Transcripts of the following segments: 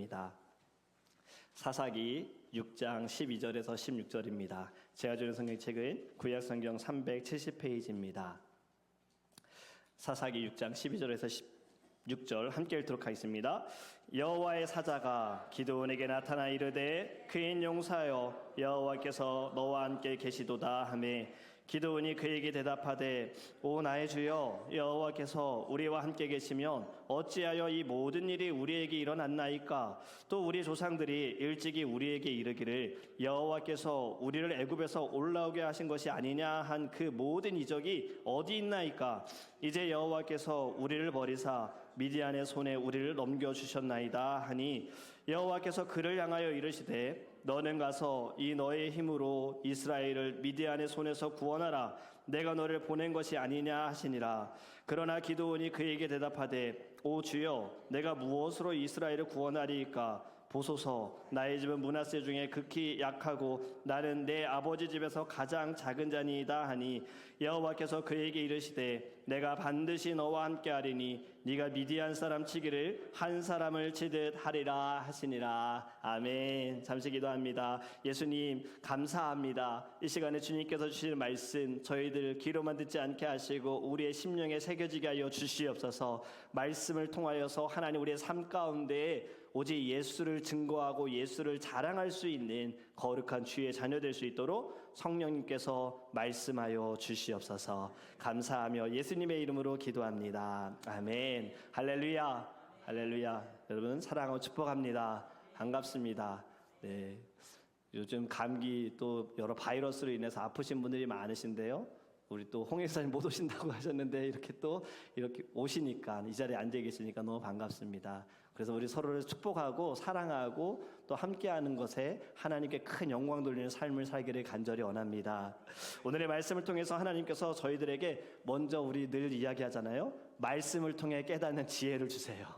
말씀입니다. 사사기 6장 12절에서 16절입니다. 제가 주는 성경책은 구약성경 370페이지입니다. 사사기 6장 12절에서 16절 함께 읽도록 하겠습니다. 여호와의 사자가 기드온에게 나타나 이르되 그인 용사여 여호와께서 너와 함께 계시도다 하매 기드온이 그에게 대답하되 오 나의 주여 여호와께서 우리와 함께 계시면 어찌하여 이 모든 일이 우리에게 일어났나이까. 또 우리 조상들이 일찍이 우리에게 이르기를 여호와께서 우리를 애굽에서 올라오게 하신 것이 아니냐 한 그 모든 이적이 어디 있나이까. 이제 여호와께서 우리를 버리사 미디안의 손에 우리를 넘겨주셨나이다 하니 여호와께서 그를 향하여 이르시되 너는 가서 이 너의 힘으로 이스라엘을 미디안의 손에서 구원하라. 내가 너를 보낸 것이 아니냐 하시니라. 그러나 기드온이 그에게 대답하되 오 주여 내가 무엇으로 이스라엘을 구원하리이까. 보소서 나의 집은 므낫세 중에 극히 약하고 나는 내 아버지 집에서 가장 작은 자니이다 하니 여호와께서 그에게 이르시되 내가 반드시 너와 함께하리니 네가 미디안 사람 치기를 한 사람을 치듯 하리라 하시니라. 아멘. 잠시 기도합니다. 예수님 감사합니다. 이 시간에 주님께서 주실 말씀 저희들 귀로만 듣지 않게 하시고 우리의 심령에 새겨지게 하여 주시옵소서. 말씀을 통하여서 하나님 우리의 삶 가운데 오직 예수를 증거하고 예수를 자랑할 수 있는 거룩한 주의 자녀 될 수 있도록 성령님께서 말씀하여 주시옵소서. 감사하며 예수님의 이름으로 기도합니다. 아멘. 할렐루야. 할렐루야. 여러분 사랑하고 축복합니다. 반갑습니다. 네. 요즘 감기 또 여러 바이러스로 인해서 아프신 분들이 많으신데요. 우리 또 홍 목사님 못 오신다고 하셨는데 이렇게 오시니까 이 자리에 앉아 계시니까 너무 반갑습니다. 그래서 우리 서로를 축복하고 사랑하고 또 함께하는 것에 하나님께 큰 영광 돌리는 삶을 살기를 간절히 원합니다. 오늘의 말씀을 통해서 하나님께서 저희들에게 먼저 우리 늘 이야기하잖아요. 말씀을 통해 깨닫는 지혜를 주세요.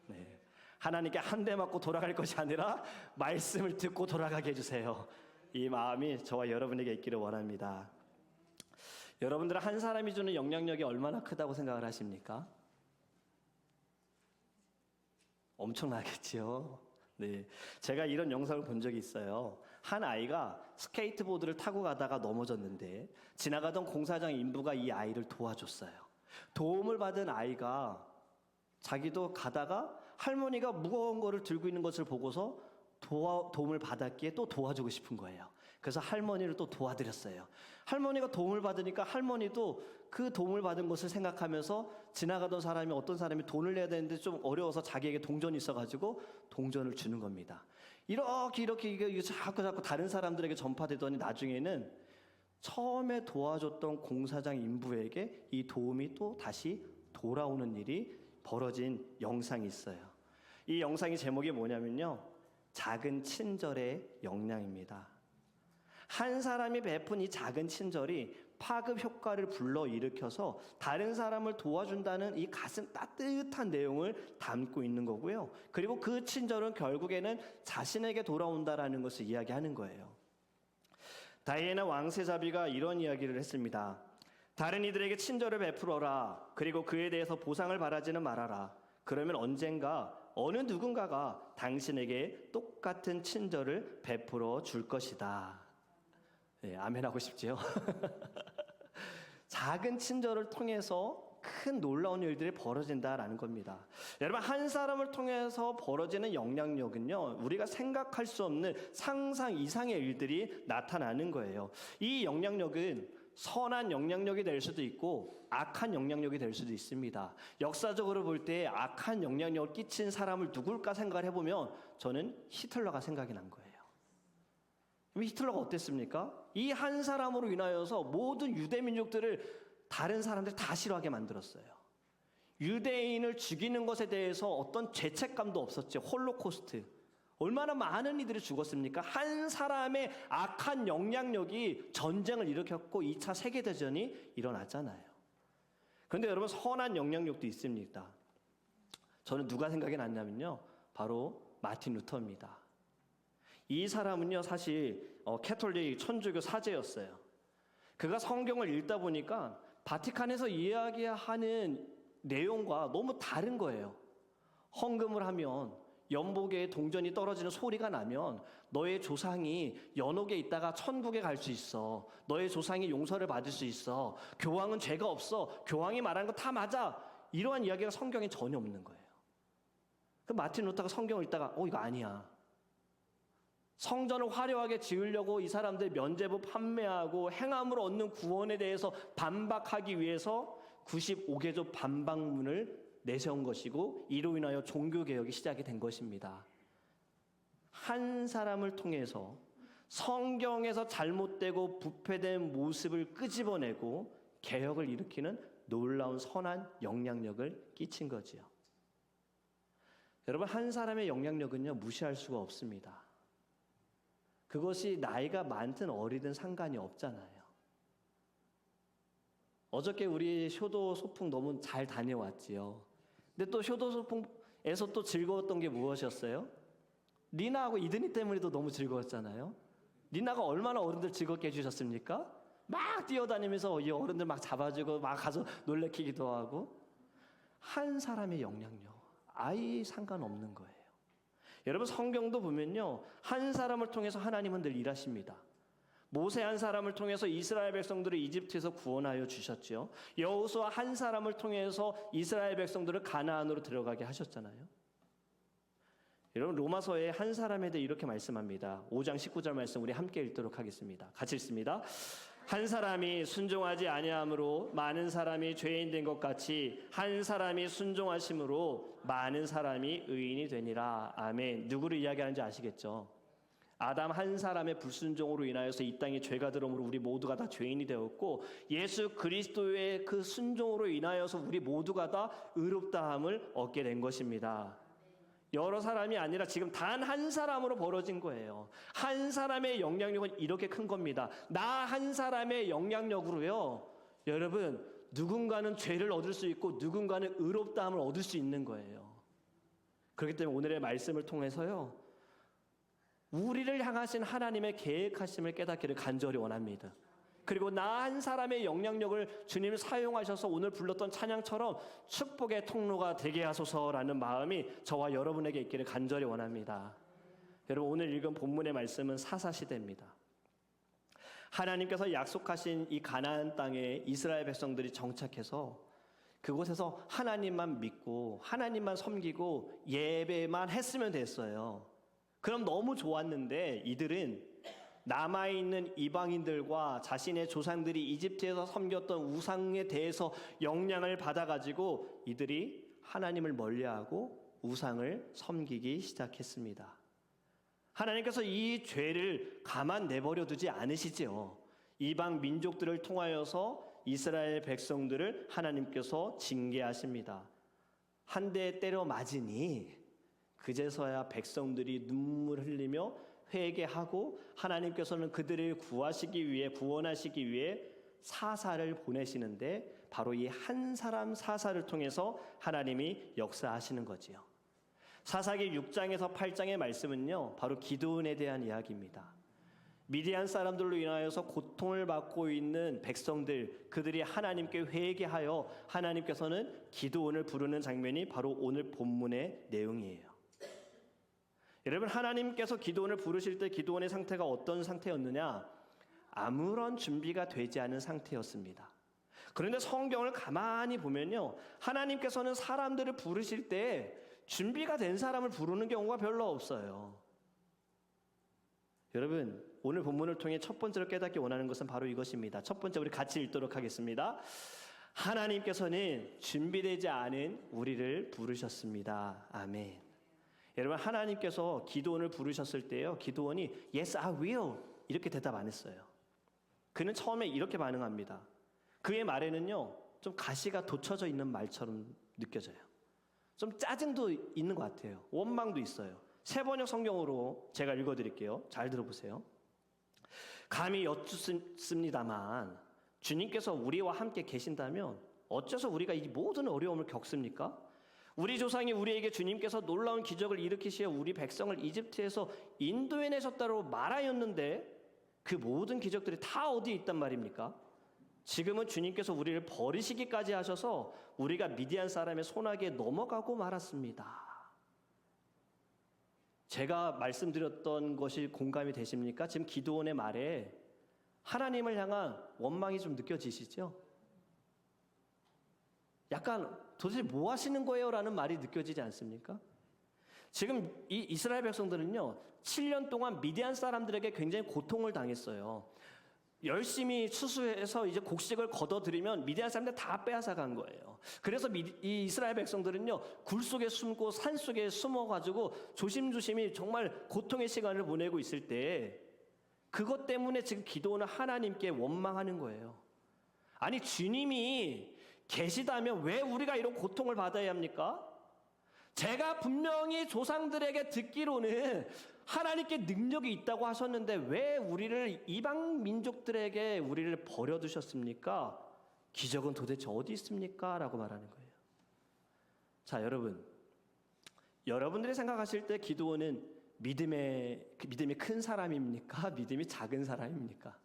네. 하나님께 한 대 맞고 돌아갈 것이 아니라 말씀을 듣고 돌아가게 해주세요. 이 마음이 저와 여러분에게 있기를 원합니다. 여러분들은 한 사람이 주는 영향력이 얼마나 크다고 생각을 하십니까? 엄청나겠지요. 네, 제가 이런 영상을 본 적이 있어요. 한 아이가 스케이트보드를 타고 가다가 넘어졌는데 지나가던 공사장 인부가 이 아이를 도와줬어요. 도움을 받은 아이가 자기도 가다가 할머니가 무거운 거를 들고 있는 것을 보고서 도움을 받았기에 또 도와주고 싶은 거예요. 그래서 할머니를 또 도와드렸어요. 할머니가 도움을 받으니까 할머니도 그 도움을 받은 것을 생각하면서 지나가던 사람이 어떤 사람이 돈을 내야 되는데 좀 어려워서 자기에게 동전이 있어가지고 동전을 주는 겁니다. 이렇게 이게 자꾸 다른 사람들에게 전파되더니 나중에는 처음에 도와줬던 공사장 인부에게 이 도움이 또 다시 돌아오는 일이 벌어진 영상이 있어요. 이 영상의 제목이 뭐냐면요, 작은 친절의 영향입니다. 한 사람이 베푼 이 작은 친절이 파급 효과를 불러일으켜서 다른 사람을 도와준다는 이 가슴 따뜻한 내용을 담고 있는 거고요. 그리고 그 친절은 결국에는 자신에게 돌아온다라는 것을 이야기하는 거예요. 다이애나 왕세자비가 이런 이야기를 했습니다. 다른 이들에게 친절을 베풀어라. 그리고 그에 대해서 보상을 바라지는 말아라. 그러면 언젠가 어느 누군가가 당신에게 똑같은 친절을 베풀어 줄 것이다. 네, 아멘 하고 싶지요? 작은 친절을 통해서 큰 놀라운 일들이 벌어진다라는 겁니다. 여러분, 한 사람을 통해서 벌어지는 영향력은요, 우리가 생각할 수 없는 상상 이상의 일들이 나타나는 거예요. 이 영향력은 선한 영향력이 될 수도 있고 악한 영향력이 될 수도 있습니다. 역사적으로 볼 때 악한 영향력을 끼친 사람을 누굴까 생각을 해보면 저는 히틀러가 생각이 난 거예요. 히틀러가 어땠습니까? 이 한 사람으로 인하여서 모든 유대 민족들을 다른 사람들 다 싫어하게 만들었어요. 유대인을 죽이는 것에 대해서 어떤 죄책감도 없었죠. 홀로코스트. 얼마나 많은 이들이 죽었습니까? 한 사람의 악한 영향력이 전쟁을 일으켰고 2차 세계대전이 일어났잖아요. 그런데 여러분, 선한 영향력도 있습니다. 저는 누가 생각이 났냐면요, 바로 마틴 루터입니다. 이 사람은요, 사실 캐톨릭 천주교 사제였어요. 그가 성경을 읽다 보니까 바티칸에서 이야기하는 내용과 너무 다른 거예요. 헌금을 하면 연복에 동전이 떨어지는 소리가 나면 너의 조상이 연옥에 있다가 천국에 갈 수 있어. 너의 조상이 용서를 받을 수 있어. 교황은 죄가 없어. 교황이 말하는 거 다 맞아. 이러한 이야기가 성경에 전혀 없는 거예요. 그 마틴 루터가 성경을 읽다가 이거 아니야. 성전을 화려하게 지으려고 이 사람들 면죄부 판매하고 행함으로 얻는 구원에 대해서 반박하기 위해서 95개조 반박문을 내세운 것이고 이로 인하여 종교개혁이 시작이 된 것입니다. 한 사람을 통해서 성경에서 잘못되고 부패된 모습을 끄집어내고 개혁을 일으키는 놀라운 선한 영향력을 끼친 거지요. 여러분, 한 사람의 영향력은요, 무시할 수가 없습니다. 그것이 나이가 많든 어리든 상관이 없잖아요. 어저께 우리 효도 소풍 너무 잘 다녀왔지요. 근데 또 효도 소풍에서 또 즐거웠던 게 무엇이었어요? 리나하고 이든이 때문에도 너무 즐거웠잖아요. 리나가 얼마나 어른들 즐겁게 해주셨습니까? 막 뛰어다니면서 이 어른들 막 잡아주고 막 가서 놀래키기도 하고. 한 사람의 영향력, 아예 상관없는 거예요. 여러분, 성경도 보면요, 한 사람을 통해서 하나님은 늘 일하십니다. 모세 한 사람을 통해서 이스라엘 백성들을 이집트에서 구원하여 주셨죠. 여호수아 한 사람을 통해서 이스라엘 백성들을 가나안으로 들어가게 하셨잖아요. 여러분, 로마서에 한 사람에 대해 이렇게 말씀합니다. 5장 19절 말씀 우리 함께 읽도록 하겠습니다. 같이 읽습니다. 한 사람이 순종하지 아니함으로 많은 사람이 죄인 된 것 같이 한 사람이 순종하심으로 많은 사람이 의인이 되니라. 아멘. 누구를 이야기하는지 아시겠죠? 아담 한 사람의 불순종으로 인하여서 이 땅에 죄가 들어오므로 우리 모두가 다 죄인이 되었고, 예수 그리스도의 그 순종으로 인하여서 우리 모두가 다 의롭다함을 얻게 된 것입니다. 여러 사람이 아니라 지금 단 한 사람으로 벌어진 거예요. 한 사람의 영향력은 이렇게 큰 겁니다. 나 한 사람의 영향력으로요, 여러분, 누군가는 죄를 얻을 수 있고 누군가는 의롭다함을 얻을 수 있는 거예요. 그렇기 때문에 오늘의 말씀을 통해서요, 우리를 향하신 하나님의 계획하심을 깨닫기를 간절히 원합니다. 그리고 나 한 사람의 영향력을 주님 사용하셔서 오늘 불렀던 찬양처럼 축복의 통로가 되게 하소서라는 마음이 저와 여러분에게 있기를 간절히 원합니다. 여러분, 오늘 읽은 본문의 말씀은 사사시대입니다. 하나님께서 약속하신 이 가나안 땅에 이스라엘 백성들이 정착해서 그곳에서 하나님만 믿고 하나님만 섬기고 예배만 했으면 됐어요. 그럼 너무 좋았는데 이들은 남아있는 이방인들과 자신의 조상들이 이집트에서 섬겼던 우상에 대해서 영향을 받아가지고 이들이 하나님을 멀리하고 우상을 섬기기 시작했습니다. 하나님께서 이 죄를 가만 내버려 두지 않으시지요. 이방 민족들을 통하여서 이스라엘 백성들을 하나님께서 징계하십니다. 한 대 때려 맞으니 그제서야 백성들이 눈물 흘리며 회개하고 하나님께서는 그들을 구원하시기 위해 사사를 보내시는데 바로 이 한 사람 사사를 통해서 하나님이 역사하시는 거지요. 사사기 6장에서 8장의 말씀은요, 바로 기드온에 대한 이야기입니다. 미디안 사람들로 인하여서 고통을 받고 있는 백성들, 그들이 하나님께 회개하여 하나님께서는 기드온을 부르는 장면이 바로 오늘 본문의 내용이에요. 여러분, 하나님께서 기드온을 부르실 때 기드온의 상태가 어떤 상태였느냐? 아무런 준비가 되지 않은 상태였습니다. 그런데 성경을 가만히 보면요, 하나님께서는 사람들을 부르실 때 준비가 된 사람을 부르는 경우가 별로 없어요. 여러분, 오늘 본문을 통해 첫 번째로 깨닫기 원하는 것은 바로 이것입니다. 첫 번째, 우리 같이 읽도록 하겠습니다. 하나님께서는 준비되지 않은 우리를 부르셨습니다. 아멘. 여러분, 하나님께서 기드온을 부르셨을 때요, 기드온이 Yes, I will 이렇게 대답 안 했어요. 그는 처음에 이렇게 반응합니다. 그의 말에는요, 좀 가시가 돋쳐져 있는 말처럼 느껴져요. 좀 짜증도 있는 것 같아요. 원망도 있어요. 새번역 성경으로 제가 읽어드릴게요. 잘 들어보세요. 감히 여쭙습니다만 주님께서 우리와 함께 계신다면 어째서 우리가 이 모든 어려움을 겪습니까? 우리 조상이 우리에게 주님께서 놀라운 기적을 일으키시어 우리 백성을 이집트에서 인도해내셨다고 말하였는데 그 모든 기적들이 다 어디에 있단 말입니까? 지금은 주님께서 우리를 버리시기까지 하셔서 우리가 미디안 사람의 손아귀에 넘어가고 말았습니다. 제가 말씀드렸던 것이 공감이 되십니까? 지금 기드온의 말에 하나님을 향한 원망이 좀 느껴지시죠? 약간 도대체 뭐 하시는 거예요? 라는 말이 느껴지지 않습니까? 지금 이 이스라엘 백성들은요, 7년 동안 미디안 사람들에게 굉장히 고통을 당했어요. 열심히 추수해서 이제 곡식을 걷어들이면 미디안 사람들 다 빼앗아 간 거예요. 그래서 이 이스라엘 백성들은요, 굴 속에 숨고 산 속에 숨어가지고 조심조심히 정말 고통의 시간을 보내고 있을 때, 그것 때문에 지금 기도는 하나님께 원망하는 거예요. 아니, 주님이 계시다면 왜 우리가 이런 고통을 받아야 합니까? 제가 분명히 조상들에게 듣기로는 하나님께 능력이 있다고 하셨는데 왜 우리를 이방 민족들에게 우리를 버려두셨습니까? 기적은 도대체 어디 있습니까? 라고 말하는 거예요. 자, 여러분들이 생각하실 때 기드온은 믿음이 큰 사람입니까? 믿음이 작은 사람입니까?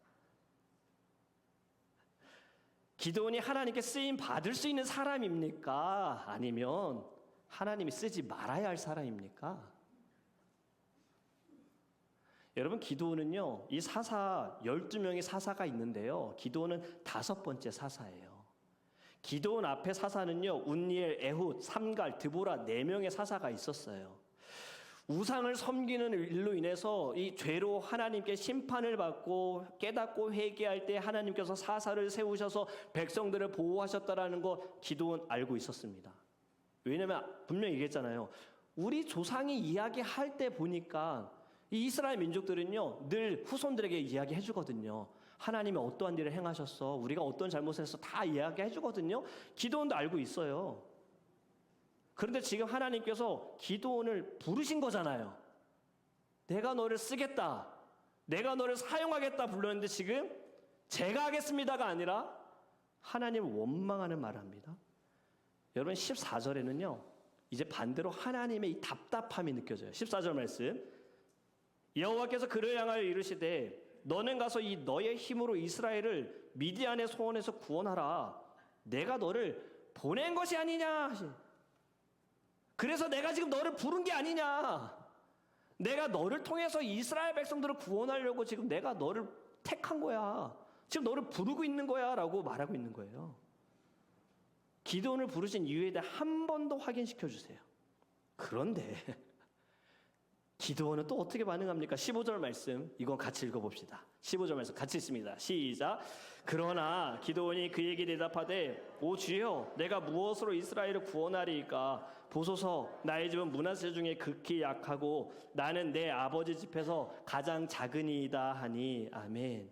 기드온이 하나님께 쓰임 받을 수 있는 사람입니까? 아니면 하나님이 쓰지 말아야 할 사람입니까? 여러분, 기드온은요, 이 사사 12명의 사사가 있는데요, 기드온은 5번째 사사예요. 기드온 앞에 사사는요, 운니엘, 에훗, 삼갈, 드보라 4명의 사사가 있었어요. 우상을 섬기는 일로 인해서 이 죄로 하나님께 심판을 받고 깨닫고 회개할 때 하나님께서 사사를 세우셔서 백성들을 보호하셨다라는 거 기드온 알고 있었습니다. 왜냐면 분명히 얘기했잖아요. 우리 조상이 이야기할 때 보니까 이 이스라엘 민족들은요, 늘 후손들에게 이야기해 주거든요. 하나님이 어떠한 일을 행하셨어, 우리가 어떤 잘못을 했어, 다 이야기해 주거든요. 기드온도 알고 있어요. 그런데 지금 하나님께서 기드온을 부르신 거잖아요. 내가 너를 쓰겠다, 내가 너를 사용하겠다 불렀는데 지금 제가 하겠습니다가 아니라 하나님을 원망하는 말을 합니다. 여러분, 14절에는요, 이제 반대로 하나님의 이 답답함이 느껴져요. 14절 말씀, 여호와께서 그를 향하여 이르시되 너는 가서 이 너의 힘으로 이스라엘을 미디안의 손에서 구원하라. 내가 너를 보낸 것이 아니냐. 그래서 내가 지금 너를 부른 게 아니냐. 내가 너를 통해서 이스라엘 백성들을 구원하려고 지금 내가 너를 택한 거야. 지금 너를 부르고 있는 거야 라고 말하고 있는 거예요. 기드온을 부르신 이유에 대해 한 번 더 확인시켜 주세요. 그런데 기드온은 또 어떻게 반응합니까? 15절 말씀, 이건 같이 읽어봅시다. 15절 말씀 같이 읽습니다. 시작. 그러나 기드온이 그에게 대답하되 오 주여, 내가 무엇으로 이스라엘을 구원하리이까? 보소서, 나의 집은 므낫세 중에 극히 약하고 나는 내 아버지 집에서 가장 작으니이다 하니. 아멘.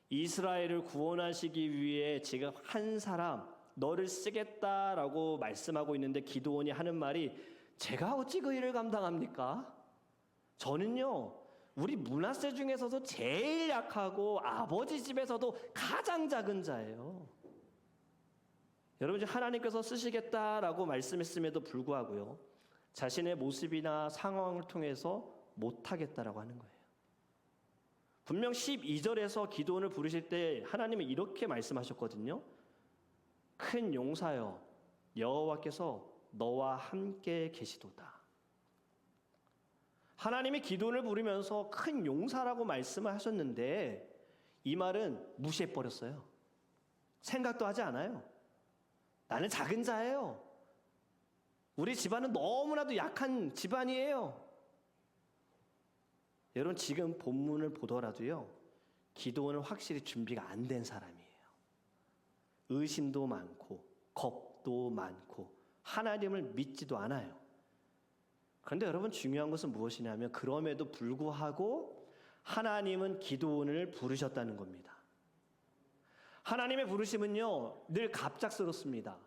이스라엘을 구원하시기 위해 지금 한 사람 너를 쓰겠다라고 말씀하고 있는데 기드온이 하는 말이, 제가 어찌 그 일을 감당합니까? 저는요, 우리 므낫세 중에서도 제일 약하고 아버지 집에서도 가장 작은 자예요. 여러분, 하나님께서 쓰시겠다라고 말씀했음에도 불구하고요, 자신의 모습이나 상황을 통해서 못하겠다라고 하는 거예요. 분명 12절에서 기드온을 부르실 때 하나님은 이렇게 말씀하셨거든요. 큰 용사여, 여호와께서 너와 함께 계시도다. 하나님이 기드온을 부르면서 큰 용사라고 말씀을 하셨는데 이 말은 무시해버렸어요. 생각도 하지 않아요. 나는 작은 자예요. 우리 집안은 너무나도 약한 집안이에요. 여러분, 지금 본문을 보더라도요, 기드온은 확실히 준비가 안 된 사람이에요. 의심도 많고 겁도 많고 하나님을 믿지도 않아요. 그런데 여러분, 중요한 것은 무엇이냐면 그럼에도 불구하고 하나님은 기드온을 부르셨다는 겁니다. 하나님의 부르심은요, 늘 갑작스럽습니다.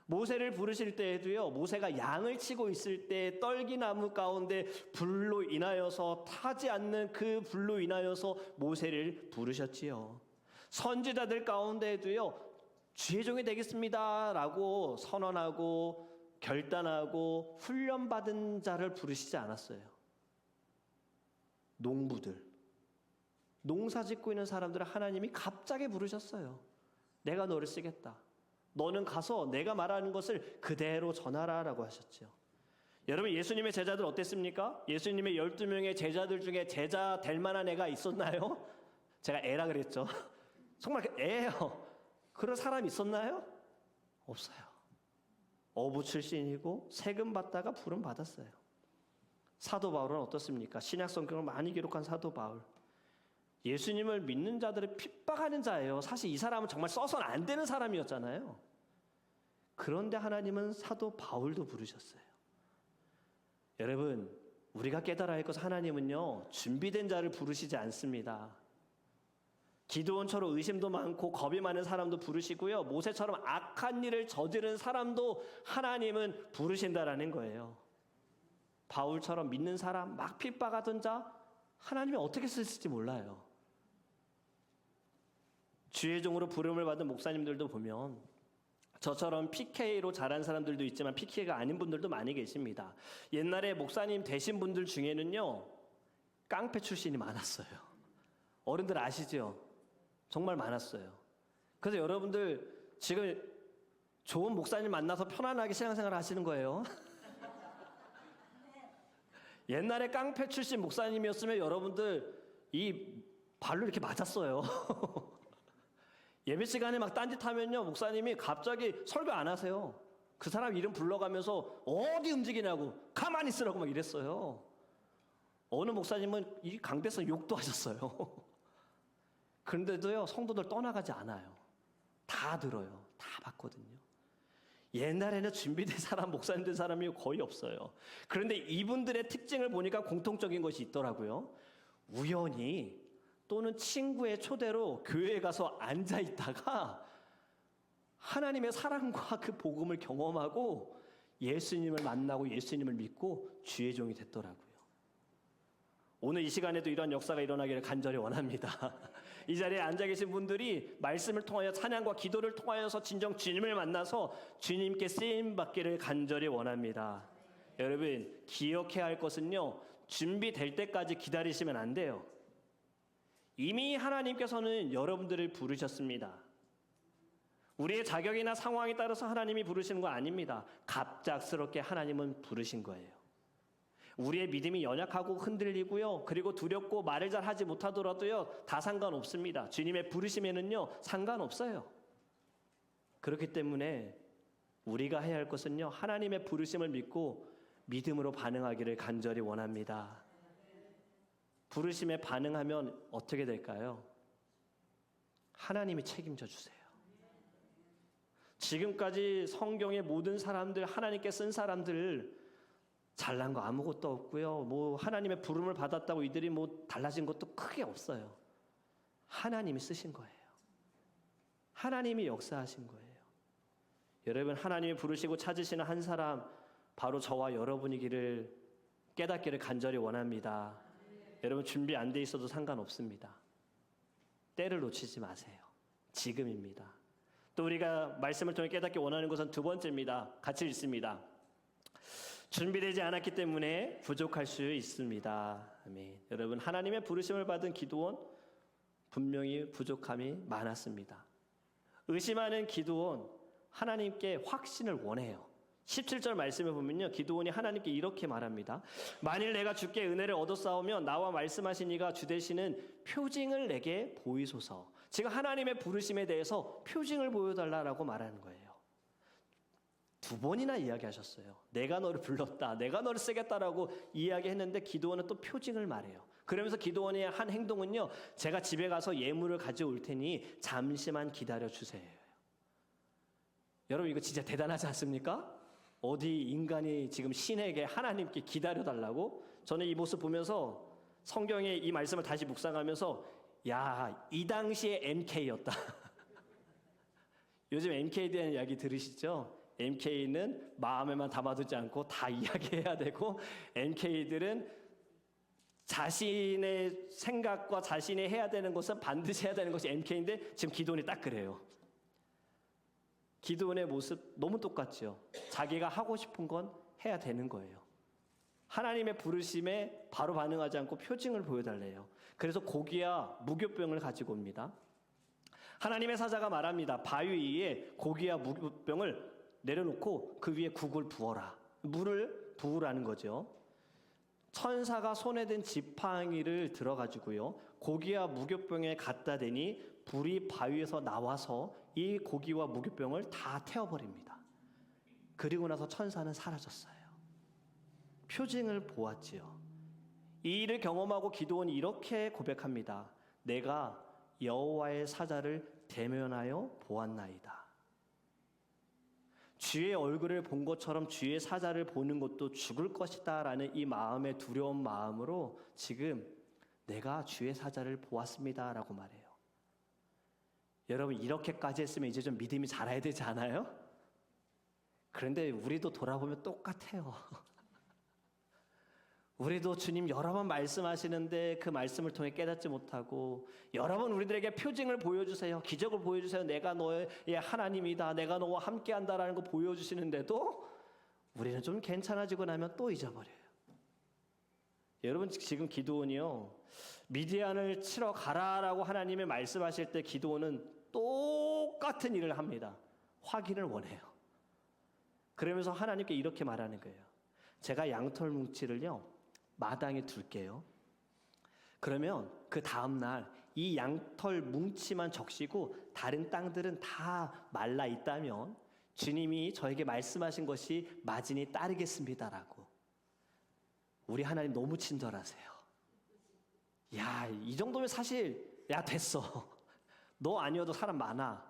모세를 부르실 때에도요, 모세가 양을 치고 있을 때 떨기나무 가운데 불로 인하여서 타지 않는 그 불로 인하여서 모세를 부르셨지요. 선지자들 가운데에도요, 주의 종이 되겠습니다 라고 선언하고 결단하고 훈련받은 자를 부르시지 않았어요. 농부들, 농사 짓고 있는 사람들을 하나님이 갑자기 부르셨어요. 내가 너를 쓰겠다. 너는 가서 내가 말하는 것을 그대로 전하라 라고 하셨죠. 여러분, 예수님의 제자들 어땠습니까? 예수님의 12명의 제자들 중에 제자 될 만한 애가 있었나요? 제가 애라 그랬죠. 정말 애예요. 그런 사람 있었나요? 없어요. 어부 출신이고 세금 받다가 부름 받았어요. 사도 바울은 어떻습니까? 신약 성경을 많이 기록한 사도 바울. 예수님을 믿는 자들을 핍박하는 자예요. 사실 이 사람은 정말 써서는 안 되는 사람이었잖아요. 그런데 하나님은 사도 바울도 부르셨어요. 여러분, 우리가 깨달아야 할 것은 하나님은요, 준비된 자를 부르시지 않습니다. 기드온처럼 의심도 많고 겁이 많은 사람도 부르시고요, 모세처럼 악한 일을 저지른 사람도 하나님은 부르신다라는 거예요. 바울처럼 믿는 사람, 막 핍박하던 자, 하나님이 어떻게 쓰실지 몰라요. 주의 종으로 부름을 받은 목사님들도 보면 저처럼 PK로 자란 사람들도 있지만 PK가 아닌 분들도 많이 계십니다. 옛날에 목사님 되신 분들 중에는요, 깡패 출신이 많았어요. 어른들 아시죠? 정말 많았어요. 그래서 여러분들 지금 좋은 목사님 만나서 편안하게 신앙생활 하시는 거예요. 옛날에 깡패 출신 목사님이었으면 여러분들 이 발로 이렇게 맞았어요. 예배 시간에 막 딴짓하면요, 목사님이 갑자기 설교 안 하세요. 그 사람 이름 불러가면서 어디 움직이냐고, 가만히 있으라고 막 이랬어요. 어느 목사님은 이 강대에서 욕도 하셨어요. 그런데도요, 성도들 떠나가지 않아요. 다 들어요. 다 받거든요. 옛날에는 준비된 사람, 목사님 된 사람이 거의 없어요. 그런데 이분들의 특징을 보니까 공통적인 것이 있더라고요. 우연히 또는 친구의 초대로 교회에 가서 앉아 있다가 하나님의 사랑과 그 복음을 경험하고 예수님을 만나고 예수님을 믿고 주의 종이 됐더라고요. 오늘 이 시간에도 이런 역사가 일어나기를 간절히 원합니다. 이 자리에 앉아 계신 분들이 말씀을 통하여 찬양과 기도를 통하여서 진정 주님을 만나서 주님께 쓰임 받기를 간절히 원합니다. 여러분, 기억해야 할 것은요, 준비될 때까지 기다리시면 안 돼요. 이미 하나님께서는 여러분들을 부르셨습니다. 우리의 자격이나 상황에 따라서 하나님이 부르시는 거 아닙니다. 갑작스럽게 하나님은 부르신 거예요. 우리의 믿음이 연약하고 흔들리고요, 그리고 두렵고 말을 잘 하지 못하더라도요, 다 상관없습니다. 주님의 부르심에는요, 상관없어요. 그렇기 때문에 우리가 해야 할 것은요, 하나님의 부르심을 믿고 믿음으로 반응하기를 간절히 원합니다. 부르심에 반응하면 어떻게 될까요? 하나님이 책임져 주세요. 지금까지 성경의 모든 사람들, 하나님께 쓴 사람들 잘난 거 아무것도 없고요. 뭐 하나님의 부름을 받았다고 이들이 뭐 달라진 것도 크게 없어요. 하나님이 쓰신 거예요. 하나님이 역사하신 거예요. 여러분, 하나님이 부르시고 찾으시는 한 사람, 바로 저와 여러분이기를 깨닫기를 간절히 원합니다. 여러분, 준비 안 돼 있어도 상관없습니다. 때를 놓치지 마세요. 지금입니다. 또 우리가 말씀을 통해 깨닫기 원하는 것은 두 번째입니다. 같이 읽습니다. 준비되지 않았기 때문에 부족할 수 있습니다. 아멘. 여러분, 하나님의 부르심을 받은 기드온, 분명히 부족함이 많았습니다. 의심하는 기드온, 하나님께 확신을 원해요. 17절 말씀에 보면요, 기드온이 하나님께 이렇게 말합니다. 만일 내가 주께 은혜를 얻었사오면 나와 말씀하신 이가 주 되시는 표징을 내게 보이소서. 지금 하나님의 부르심에 대해서 표징을 보여달라고 말하는 거예요. 두 번이나 이야기하셨어요. 내가 너를 불렀다, 내가 너를 쓰겠다라고 이야기했는데 기드온은 또 표징을 말해요. 그러면서 기드온의 한 행동은요, 제가 집에 가서 예물을 가져올 테니 잠시만 기다려주세요. 여러분, 이거 진짜 대단하지 않습니까? 어디 인간이 지금 신에게, 하나님께 기다려달라고? 저는 이 모습 보면서 성경의 이 말씀을 다시 묵상하면서, 야, 이 당시에 MK였다. 요즘 MK에 대한 이야기 들으시죠? MK는 마음에만 담아두지 않고 다 이야기해야 되고, MK들은 자신의 생각과 자신이 해야 되는 것은 반드시 해야 되는 것이 MK인데 지금 기드온이 딱 그래요. 기드온의 모습 너무 똑같죠. 자기가 하고 싶은 건 해야 되는 거예요. 하나님의 부르심에 바로 반응하지 않고 표징을 보여달래요. 그래서 고기와 무교병을 가지고 옵니다. 하나님의 사자가 말합니다. 바위 위에 고기와 무교병을 내려놓고 그 위에 국을 부어라. 물을 부으라는 거죠. 천사가 손에 든 지팡이를 들어가지고요, 고기와 무교병에 갖다 대니 불이 바위에서 나와서 이 고기와 무교병을 다 태워버립니다. 그리고 나서 천사는 사라졌어요. 표징을 보았지요. 이 일을 경험하고 기드온이 이렇게 고백합니다. 내가 여호와의 사자를 대면하여 보았나이다. 주의 얼굴을 본 것처럼 주의 사자를 보는 것도 죽을 것이다 라는 이 마음의 두려운 마음으로 지금 내가 주의 사자를 보았습니다 라고 말해요. 여러분, 이렇게까지 했으면 이제 좀 믿음이 자라야 되지 않아요? 그런데 우리도 돌아보면 똑같아요. 우리도 주님 여러 번 말씀하시는데 그 말씀을 통해 깨닫지 못하고, 여러 번 우리들에게 표징을 보여주세요, 기적을 보여주세요, 내가 너의 하나님이다, 내가 너와 함께한다라는 거 보여주시는데도 우리는 좀 괜찮아지고 나면 또 잊어버려요. 여러분, 지금 기드온이요, 미디안을 치러 가라라고 하나님이 말씀하실 때 기드온은 똑같은 일을 합니다. 확인을 원해요. 그러면서 하나님께 이렇게 말하는 거예요. 제가 양털 뭉치를요 마당에 둘게요. 그러면 그 다음날 이 양털 뭉치만 적시고 다른 땅들은 다 말라 있다면 주님이 저에게 말씀하신 것이 맞으니 따르겠습니다라고. 우리 하나님 너무 친절하세요. 야, 이 정도면 사실 야 됐어, 너 아니어도 사람 많아,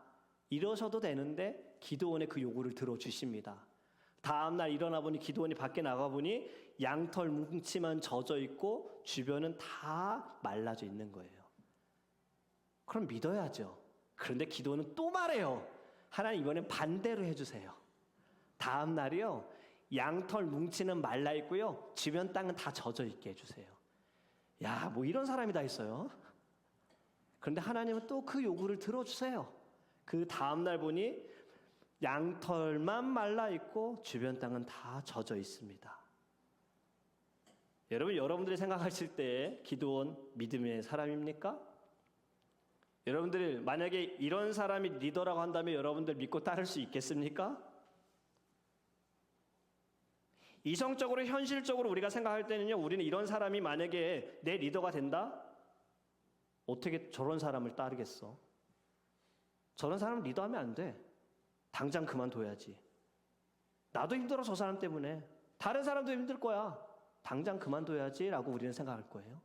이러셔도 되는데 기드온의 그 요구를 들어주십니다. 다음날 일어나 보니 기드온이 밖에 나가 보니 양털 뭉치만 젖어 있고 주변은 다 말라져 있는 거예요. 그럼 믿어야죠. 그런데 기드온은 또 말해요. 하나님, 이번엔 반대로 해주세요. 다음날이요, 양털 뭉치는 말라 있고요, 주변 땅은 다 젖어 있게 해주세요. 야, 뭐 이런 사람이 다 있어요. 그런데 하나님은 또 그 요구를 들어주세요. 그 다음날 보니 양털만 말라 있고 주변 땅은 다 젖어 있습니다. 여러분, 여러분들이 생각하실 때 기드온 믿음의 사람입니까? 여러분들이 만약에 이런 사람이 리더라고 한다면 여러분들 믿고 따를 수 있겠습니까? 이성적으로 현실적으로 우리가 생각할 때는요, 우리는 이런 사람이 만약에 내 리더가 된다? 어떻게 저런 사람을 따르겠어? 저런 사람 리더하면 안 돼. 당장 그만둬야지. 나도 힘들어, 저 사람 때문에. 다른 사람도 힘들 거야. 당장 그만둬야지 라고 우리는 생각할 거예요.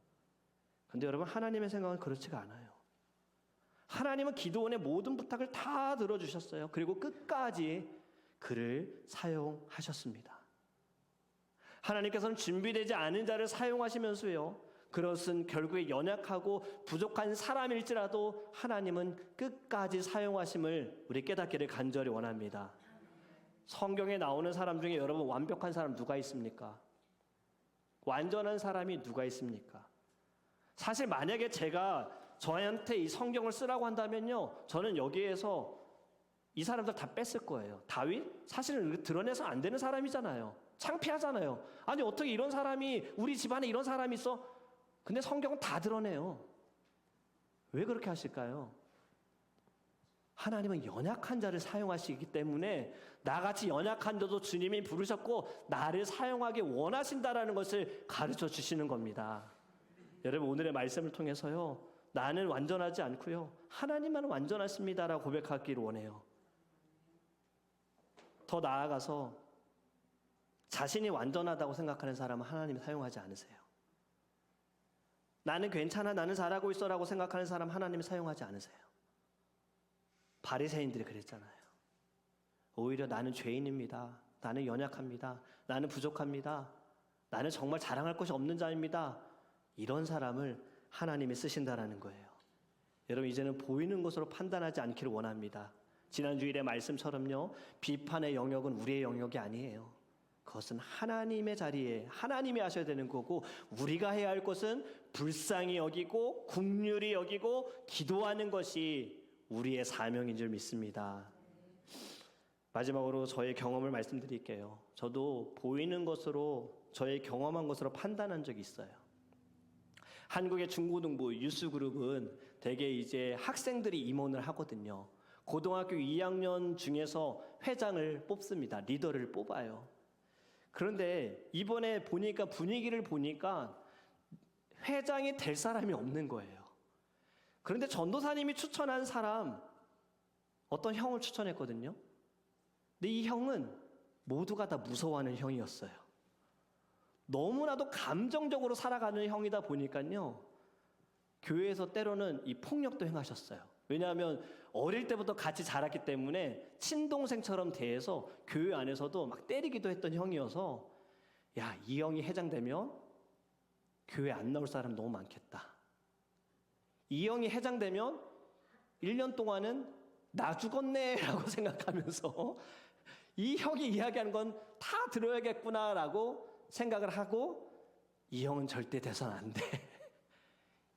근데 여러분, 하나님의 생각은 그렇지가 않아요. 하나님은 기드온의 모든 부탁을 다 들어주셨어요. 그리고 끝까지 그를 사용하셨습니다. 하나님께서는 준비되지 않은 자를 사용하시면서요, 그것은 결국에 연약하고 부족한 사람일지라도 하나님은 끝까지 사용하심을 우리 깨닫기를 간절히 원합니다. 성경에 나오는 사람 중에 여러분, 완벽한 사람 누가 있습니까? 완전한 사람이 누가 있습니까? 사실 만약에 제가 저한테 이 성경을 쓰라고 한다면요, 저는 여기에서 이 사람들 다 뺐을 거예요. 다윗? 사실은 드러내서 안 되는 사람이잖아요. 창피하잖아요. 아니, 어떻게 이런 사람이, 우리 집안에 이런 사람이 있어? 근데 성경은 다 드러내요. 왜 그렇게 하실까요? 하나님은 연약한 자를 사용하시기 때문에 나같이 연약한 자도 주님이 부르셨고 나를 사용하기 원하신다라는 것을 가르쳐 주시는 겁니다. 여러분, 오늘의 말씀을 통해서요, 나는 완전하지 않고요, 하나님만 완전하십니다라고 고백하기를 원해요. 더 나아가서 자신이 완전하다고 생각하는 사람은 하나님이 사용하지 않으세요. 나는 괜찮아, 나는 잘하고 있어라고 생각하는 사람 하나님이 사용하지 않으세요. 바리새인들이 그랬잖아요. 오히려 나는 죄인입니다, 나는 연약합니다, 나는 부족합니다, 나는 정말 자랑할 것이 없는 자입니다, 이런 사람을 하나님이 쓰신다라는 거예요. 여러분, 이제는 보이는 것으로 판단하지 않기를 원합니다. 지난 주일의 말씀처럼요, 비판의 영역은 우리의 영역이 아니에요. 그것은 하나님의 자리에 하나님이 하셔야 되는 거고, 우리가 해야 할 것은 불쌍히 여기고 긍휼히 여기고 기도하는 것이 우리의 사명인 줄 믿습니다. 마지막으로 저의 경험을 말씀드릴게요. 저도 보이는 것으로, 저의 경험한 것으로 판단한 적이 있어요. 한국의 중고등부 유스그룹은 대개 이제 학생들이 임원을 하거든요. 고등학교 2학년 중에서 회장을 뽑습니다. 리더를 뽑아요. 그런데 이번에 보니까 분위기를 보니까 회장이 될 사람이 없는 거예요. 그런데 전도사님이 추천한 사람, 어떤 형을 추천했거든요. 근데 이 형은 모두가 다 무서워하는 형이었어요. 너무나도 감정적으로 살아가는 형이다 보니까요, 교회에서 때로는 이 폭력도 행하셨어요. 왜냐하면 어릴 때부터 같이 자랐기 때문에 친동생처럼 대해서 교회 안에서도 막 때리기도 했던 형이어서, 야, 이 형이 회장되면 교회 안 나올 사람 너무 많겠다. 이 형이 회장되면 1년 동안은 나 죽었네 라고 생각하면서 이 형이 이야기하는 건 다 들어야겠구나라고 생각을 하고, 이 형은 절대 돼서는 안 돼.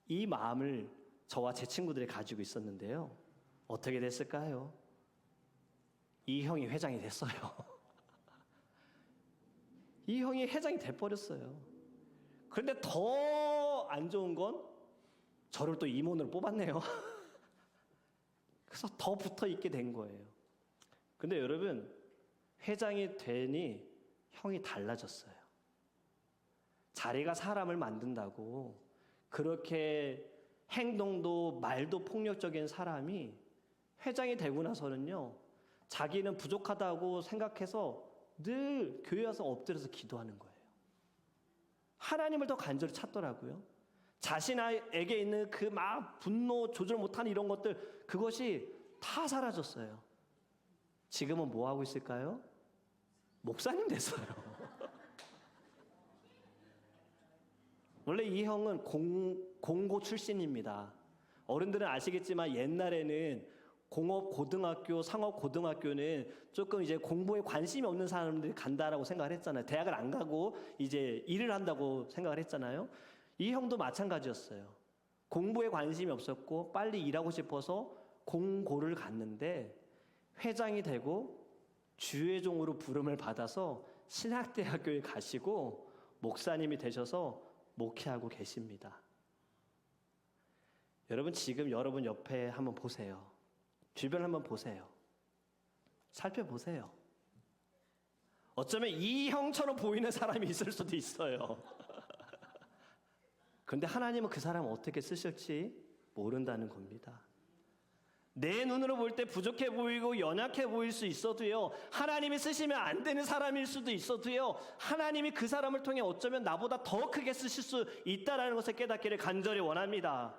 이 마음을 저와 제 친구들이 가지고 있었는데요. 어떻게 됐을까요? 이 형이 회장이 됐어요. 이 형이 회장이 돼버렸어요. 그런데 더 안 좋은 건 저를 또 임원으로 뽑았네요. 그래서 더 붙어 있게 된 거예요. 근데 여러분, 회장이 되니 형이 달라졌어요. 자리가 사람을 만든다고 그렇게 행동도 말도 폭력적인 사람이 회장이 되고 나서는요, 자기는 부족하다고 생각해서 늘 교회 와서 엎드려서 기도하는 거예요. 하나님을 더 간절히 찾더라고요. 자신에게 있는 그 막 분노 조절 못하는 이런 것들, 그것이 다 사라졌어요. 지금은 뭐 하고 있을까요? 목사님 됐어요. 원래 이 형은 공고 출신입니다. 어른들은 아시겠지만 옛날에는 공업 고등학교, 상업 고등학교는 조금 이제 공부에 관심이 없는 사람들이 간다라고 생각을 했잖아요. 대학을 안 가고 이제 일을 한다고 생각을 했잖아요. 이 형도 마찬가지였어요. 공부에 관심이 없었고 빨리 일하고 싶어서 공고를 갔는데 회장이 되고 주회종으로 부름을 받아서 신학대학교에 가시고 목사님이 되셔서 목회하고 계십니다. 여러분, 지금 여러분 옆에 한번 보세요. 주변 한번 보세요. 살펴보세요. 어쩌면 이 형처럼 보이는 사람이 있을 수도 있어요. 그런데 하나님은 그 사람을 어떻게 쓰실지 모른다는 겁니다. 내 눈으로 볼 때 부족해 보이고 연약해 보일 수 있어도요, 하나님이 쓰시면 안 되는 사람일 수도 있어도요, 하나님이 그 사람을 통해 어쩌면 나보다 더 크게 쓰실 수 있다는 것을 깨닫기를 간절히 원합니다.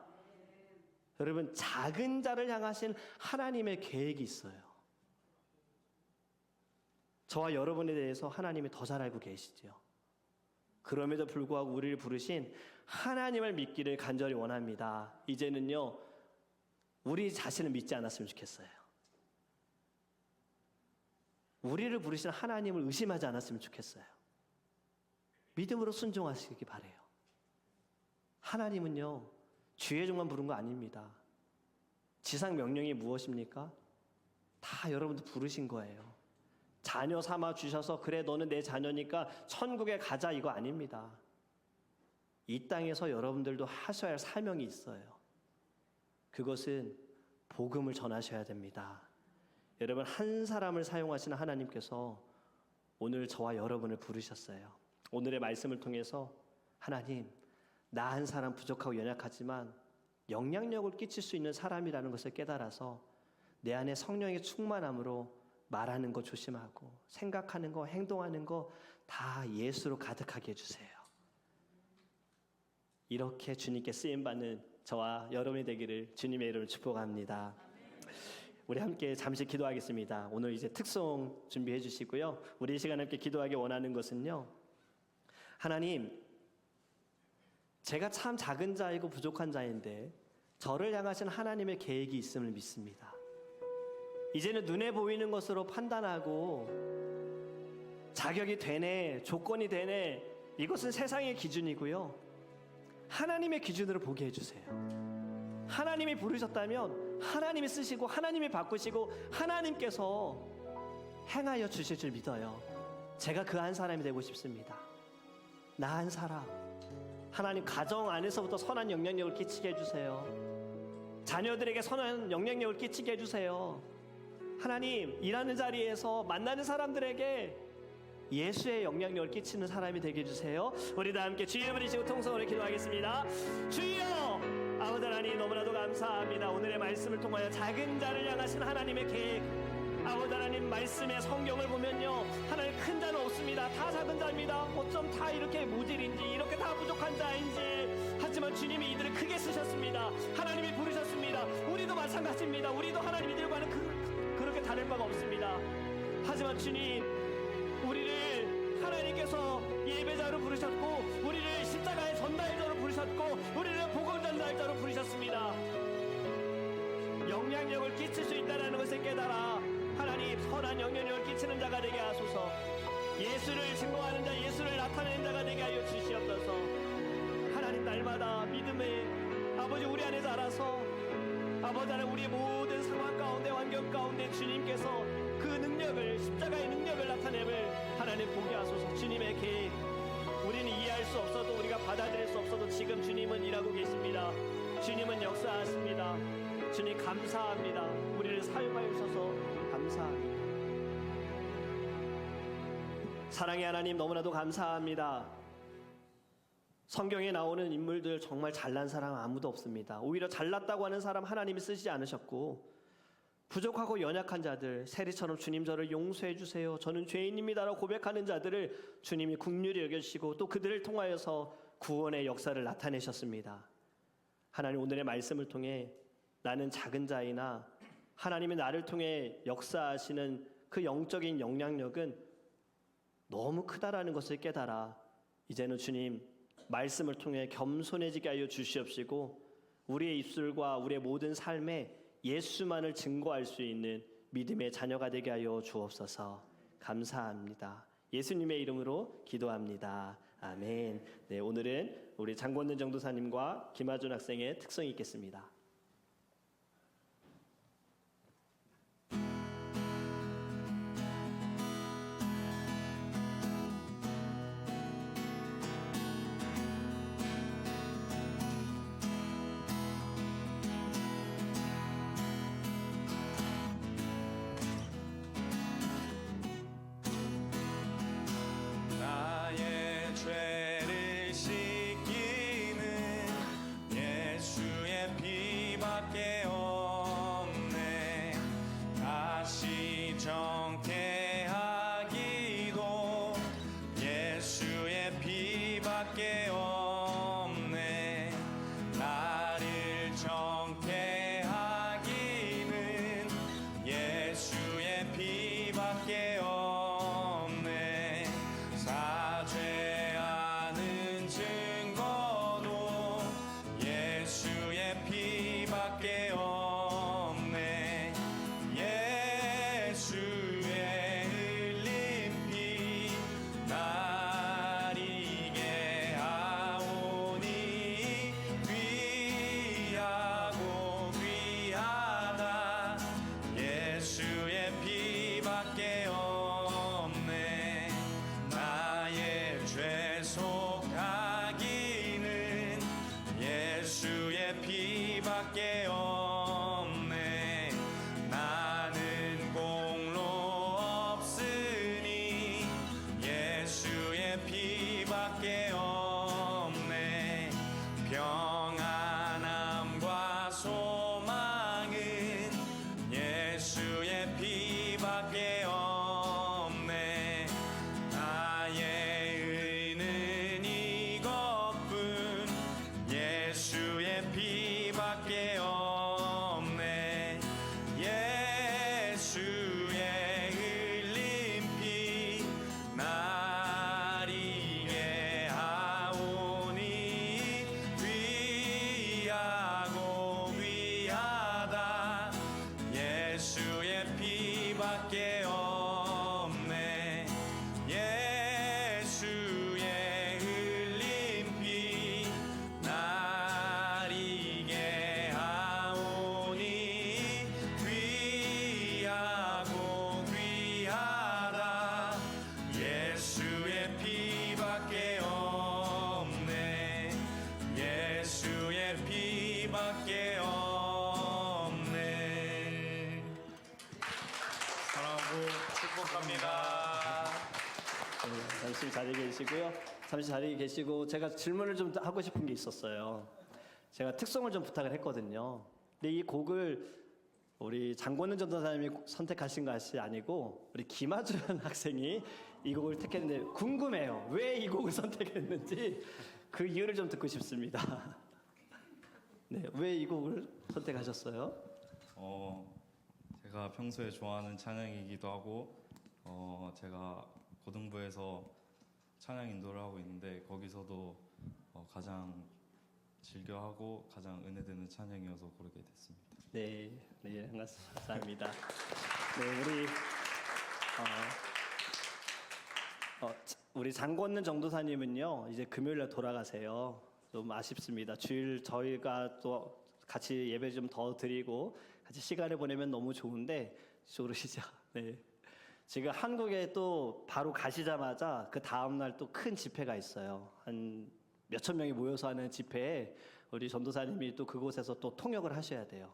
여러분, 작은 자를 향하신 하나님의 계획이 있어요. 저와 여러분에 대해서 하나님이 더 잘 알고 계시죠. 그럼에도 불구하고 우리를 부르신 하나님을 믿기를 간절히 원합니다. 이제는요, 우리 자신을 믿지 않았으면 좋겠어요. 우리를 부르신 하나님을 의심하지 않았으면 좋겠어요. 믿음으로 순종하시기 바라요. 하나님은요, 주의종만 부른 거 아닙니다. 지상 명령이 무엇입니까? 다 여러분들 부르신 거예요. 자녀 삼아 주셔서 그래 너는 내 자녀니까 천국에 가자, 이거 아닙니다. 이 땅에서 여러분들도 하셔야 할 사명이 있어요. 그것은 복음을 전하셔야 됩니다. 여러분, 한 사람을 사용하시는 하나님께서 오늘 저와 여러분을 부르셨어요. 오늘의 말씀을 통해서 하나님, 나 한 사람 부족하고 연약하지만 영향력을 끼칠 수 있는 사람이라는 것을 깨달아서 내 안에 성령의 충만함으로 말하는 거 조심하고 생각하는 거, 행동하는 거 다 예수로 가득하게 해주세요. 이렇게 주님께 쓰임받는 저와 여러분이 되기를 주님의 이름으로 축복합니다. 우리 함께 잠시 기도하겠습니다. 오늘 이제 특송 준비해 주시고요. 우리 이 시간 함께 기도하기 원하는 것은요, 하나님, 제가 참 작은 자이고 부족한 자인데 저를 향하신 하나님의 계획이 있음을 믿습니다. 이제는 눈에 보이는 것으로 판단하고 자격이 되네, 조건이 되네, 이것은 세상의 기준이고요, 하나님의 기준으로 보게 해주세요. 하나님이 부르셨다면 하나님이 쓰시고 하나님이 바꾸시고 하나님께서 행하여 주실 줄 믿어요. 제가 그 한 사람이 되고 싶습니다. 나 한 사람, 하나님 가정 안에서부터 선한 영향력을 끼치게 해주세요. 자녀들에게 선한 영향력을 끼치게 해주세요. 하나님, 일하는 자리에서 만나는 사람들에게 예수의 영향력을 끼치는 사람이 되게 해주세요. 우리 다 함께 주여 부르시고 통성으로 기도하겠습니다. 주여, 아버지 하나님 너무나도 감사합니다. 오늘의 말씀을 통하여 작은 자를 향하신 하나님의 계획, 아버지 하나님 말씀의 성경을 보면요, 하나님 큰 자는 없습니다. 다 작은 자입니다. 어쩜 다 이렇게 무질인지, 이렇게 다 부족한 자인지. 하지만 주님이 이들을 크게 쓰셨습니다. 하나님이 부르셨습니다. 우리도 마찬가지입니다. 우리도 하나님 이들과는 그렇게 다를 바가 없습니다. 하지만 주님, 우리를 하나님께서 예배자로 부르셨고, 우리를 십자가의 전달자로 부르셨고, 우리를 복음 전달자로 부르셨습니다. 영향력을 끼칠 수 있다는 것을 깨달아 하나님 선한 영향력을 끼치는 자가 되게 하소서. 예수를 증거하는 자, 예수를 나타내는 자가 되게 하여 주시옵소서. 하나님, 날마다 믿음의 아버지 우리 안에 자라서 아버지 하나님, 우리의 모든 상황 가운데, 환경 가운데 주님께서 그 능력을, 십자가의 능력을 나타냄을 하나님 보게 하소서. 주님의 계획, 우리는 이해할 수 없어도, 우리가 받아들일 수 없어도 지금 주님은 일하고 계십니다. 주님은 역사하십니다. 주님 감사합니다. 우리를 사용하여 주셔서 감사합니다. 사랑의 하나님, 너무나도 감사합니다. 성경에 나오는 인물들 정말 잘난 사람 아무도 없습니다. 오히려 잘났다고 하는 사람 하나님이 쓰시지 않으셨고, 부족하고 연약한 자들, 세리처럼 주님 저를 용서해 주세요, 저는 죄인입니다라고 고백하는 자들을 주님이 긍휼히 여겨주시고 또 그들을 통하여서 구원의 역사를 나타내셨습니다. 하나님, 오늘의 말씀을 통해 나는 작은 자이나 하나님이 나를 통해 역사하시는 그 영적인 영향력은 너무 크다라는 것을 깨달아 이제는 주님 말씀을 통해 겸손해지게 하여 주시옵시고, 우리의 입술과 우리의 모든 삶에 예수만을 증거할 수 있는 믿음의 자녀가 되게 하여 주옵소서. 감사합니다. 예수님의 이름으로 기도합니다. 아멘. 네, 오늘은 우리 장권든 전도사님과 김하준 학생의 특성이 있겠습니다. 죄를 씻기는 예수의 피밖에 없네. 다시 정케하기도 예수의 피밖에 없네. 나를 정케하기는 예수의 피밖에 없네. 사죄하는 증거도 예수의 피밖에 없네. 예수의 흘린 피 날 이게 하오니 귀하고 귀하다. 예수의 피밖에 없네. 나의 죄 속하기는 예수의 피밖에 없네. 나는 공로 없으니 예수의 피밖에 없네. 평안함과 소망은 예수의 피밖에 없네. 나의 의는 이것뿐 예수의 피밖에 없네. 예수의 흘린 피 날 이게 하오니 귀하고 귀하다. 예수의 피밖에 없네. 예수의 흘린 피 날 이게 하오니 귀하고 귀하다. 예수의 피밖에 없네. 예수의 피밖에 없네. 사랑하고 축복합니다. 네, 잠시 자리에 계시고요. 잠시 자리에 계시고 제가 질문을 좀 하고 싶은 게 있었어요. 제가 특송을 좀 부탁을 했거든요. 근데 이 곡을 우리 장권은 전도사님이 선택하신 것이 아니고 우리 김아준 학생이 이 곡을 택했는데 궁금해요. 왜 이 곡을 선택했는지 그 이유를 좀 듣고 싶습니다. 네, 왜 이 곡을 선택하셨어요? 제가 평소에 좋아하는 찬양이기도 하고 제가 고등부에서 찬양 인도를 하고 있는데 거기서도 가장 즐겨하고 가장 은혜되는 찬양이어서 고르게 됐습니다. 네, 네, 감사합니다. 네, 우리 장권는 전도사님은요 이제 금요일날 돌아가세요. 좀 아쉽습니다. 주일 저희가 또 같이 예배 좀 더 드리고 같이 시간을 보내면 너무 좋은데 그러시죠. 네. 지금 한국에 또 바로 가시자마자 그 다음 날 또 큰 집회가 있어요. 한 몇천 명이 모여서 하는 집회에 우리 전도사님이 또 그곳에서 또 통역을 하셔야 돼요.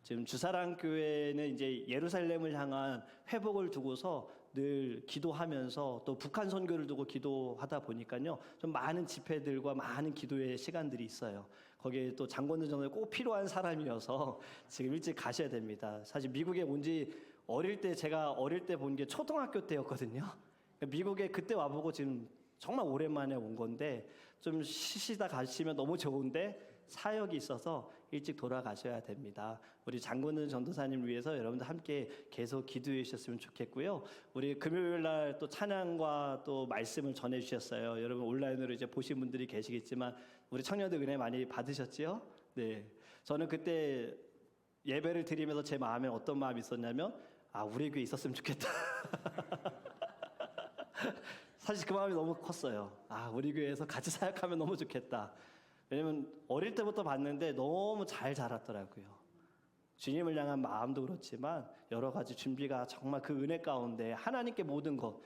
지금 주사랑 교회는 이제 예루살렘을 향한 회복을 두고서 늘 기도하면서 또 북한 선교를 두고 기도하다 보니까요 좀 많은 집회들과 많은 기도의 시간들이 있어요. 거기에 또 장권은 전도에 꼭 필요한 사람이어서 지금 일찍 가셔야 됩니다. 사실 미국에 온 지 제가 어릴 때 본 게 초등학교 때였거든요. 미국에 그때 와보고 지금 정말 오랜만에 온 건데 좀 쉬시다 가시면 너무 좋은데 사역이 있어서 일찍 돌아가셔야 됩니다. 우리 장군은 전도사님 위해서 여러분들 함께 계속 기도해 주셨으면 좋겠고요. 우리 금요일 날 또 찬양과 또 말씀을 전해 주셨어요. 여러분 온라인으로 이제 보신 분들이 계시겠지만 우리 청년들 은혜 많이 받으셨지요? 네. 저는 그때 예배를 드리면서 제 마음에 어떤 마음이 있었냐면 우리 교회 있었으면 좋겠다. 사실 그 마음이 너무 컸어요. 우리 교회에서 같이 사역하면 너무 좋겠다. 왜냐면 어릴 때부터 봤는데 너무 잘 자랐더라고요. 주님을 향한 마음도 그렇지만 여러 가지 준비가 정말 그 은혜 가운데 하나님께 모든 것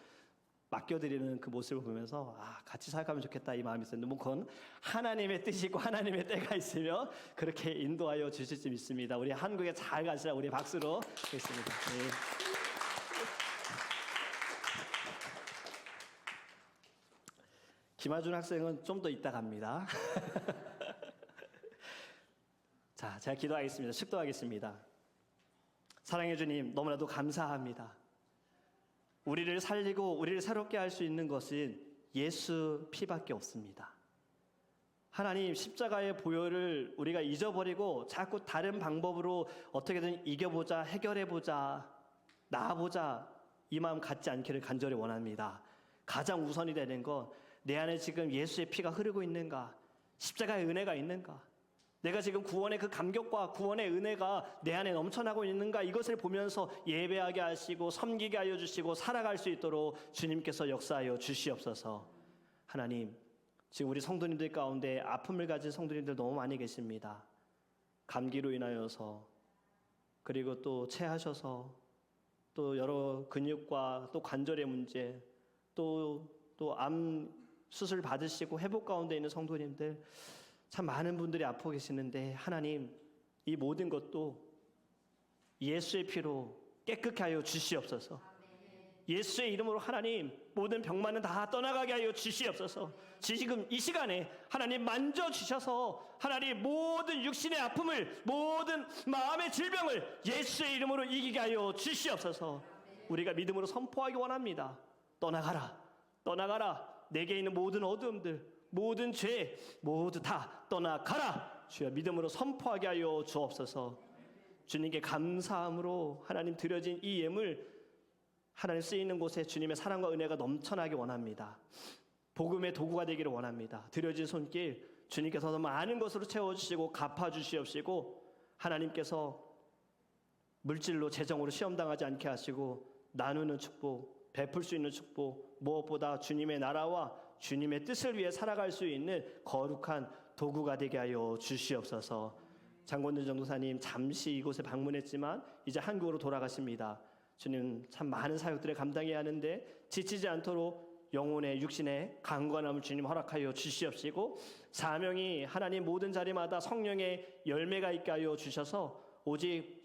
맡겨드리는 그 모습을 보면서 같이 사역하면 좋겠다 이 마음이 있었는데 그건 하나님의 뜻이고 하나님의 때가 있으면 그렇게 인도하여 주실 수 있습니다. 우리 한국에 잘 가시라 우리 박수로 하겠습니다. 네. 김아준 학생은 좀 더 이따 갑니다. 자, 제가 기도하겠습니다. 축도하겠습니다. 사랑해 주님, 너무나도 감사합니다. 우리를 살리고 우리를 새롭게 할 수 있는 것은 예수 피밖에 없습니다. 하나님, 십자가의 보혈을 우리가 잊어버리고 자꾸 다른 방법으로 어떻게든 이겨보자, 해결해보자, 나아보자 이 마음 갖지 않기를 간절히 원합니다. 가장 우선이 되는 건 내 안에 지금 예수의 피가 흐르고 있는가? 십자가의 은혜가 있는가? 내가 지금 구원의 그 감격과 구원의 은혜가 내 안에 넘쳐나고 있는가? 이것을 보면서 예배하게 하시고 섬기게 하여 주시고 살아갈 수 있도록 주님께서 역사하여 주시옵소서. 하나님, 지금 우리 성도님들 가운데 아픔을 가진 성도님들 너무 많이 계십니다. 감기로 인하여서 그리고 또 체하셔서 또 여러 근육과 또 관절의 문제 또 암 수술 받으시고 회복 가운데 있는 성도님들 참 많은 분들이 아프고 계시는데 하나님 이 모든 것도 예수의 피로 깨끗게 하여 주시옵소서. 예수의 이름으로 하나님 모든 병만은 다 떠나가게 하여 주시옵소서. 지금 이 시간에 하나님 만져주셔서 하나님 모든 육신의 아픔을 모든 마음의 질병을 예수의 이름으로 이기게 하여 주시옵소서. 우리가 믿음으로 선포하기 원합니다. 떠나가라 떠나가라. 내게 있는 모든 어두움들 모든 죄 모두 다 떠나가라. 주여 믿음으로 선포하게 하여 주옵소서. 주님께 감사함으로 하나님 드려진 이 예물 하나님 쓰이는 곳에 주님의 사랑과 은혜가 넘쳐나기 원합니다. 복음의 도구가 되기를 원합니다. 드려진 손길 주님께서 더 많은 것으로 채워주시고 갚아주시옵시고 하나님께서 물질로 재정으로 시험당하지 않게 하시고 나누는 축복 베풀 수 있는 축복 무엇보다 주님의 나라와 주님의 뜻을 위해 살아갈 수 있는 거룩한 도구가 되게 하여 주시옵소서. 장권준 전도사님 잠시 이곳에 방문했지만 이제 한국으로 돌아가십니다. 주님 참 많은 사역들을 감당해야 하는데 지치지 않도록 영혼의 육신의 강건함을 주님 허락하여 주시옵시고 사명이 하나님 모든 자리마다 성령의 열매가 있게 하여 주셔서 오직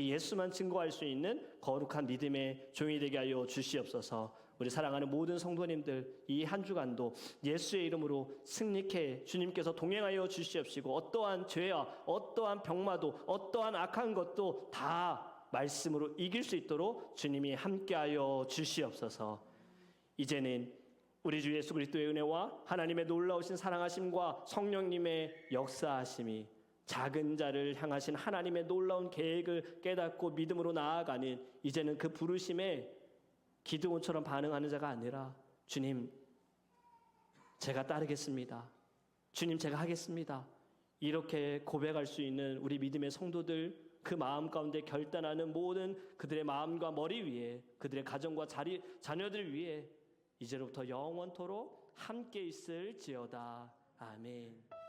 예수만 증거할 수 있는 거룩한 믿음의 종이 되게 하여 주시옵소서. 우리 사랑하는 모든 성도님들 이 한 주간도 예수의 이름으로 승리케 주님께서 동행하여 주시옵시고 어떠한 죄와 어떠한 병마도 어떠한 악한 것도 다 말씀으로 이길 수 있도록 주님이 함께하여 주시옵소서. 이제는 우리 주 예수 그리스도의 은혜와 하나님의 놀라우신 사랑하심과 성령님의 역사하심이 작은 자를 향하신 하나님의 놀라운 계획을 깨닫고 믿음으로 나아가는 이제는 그 부르심에 기드온처럼 반응하는 자가 아니라 주님 제가 따르겠습니다. 주님 제가 하겠습니다. 이렇게 고백할 수 있는 우리 믿음의 성도들 그 마음 가운데 결단하는 모든 그들의 마음과 머리 위에 그들의 가정과 자녀들 위에 이제로부터 영원토록 함께 있을지어다. 아멘.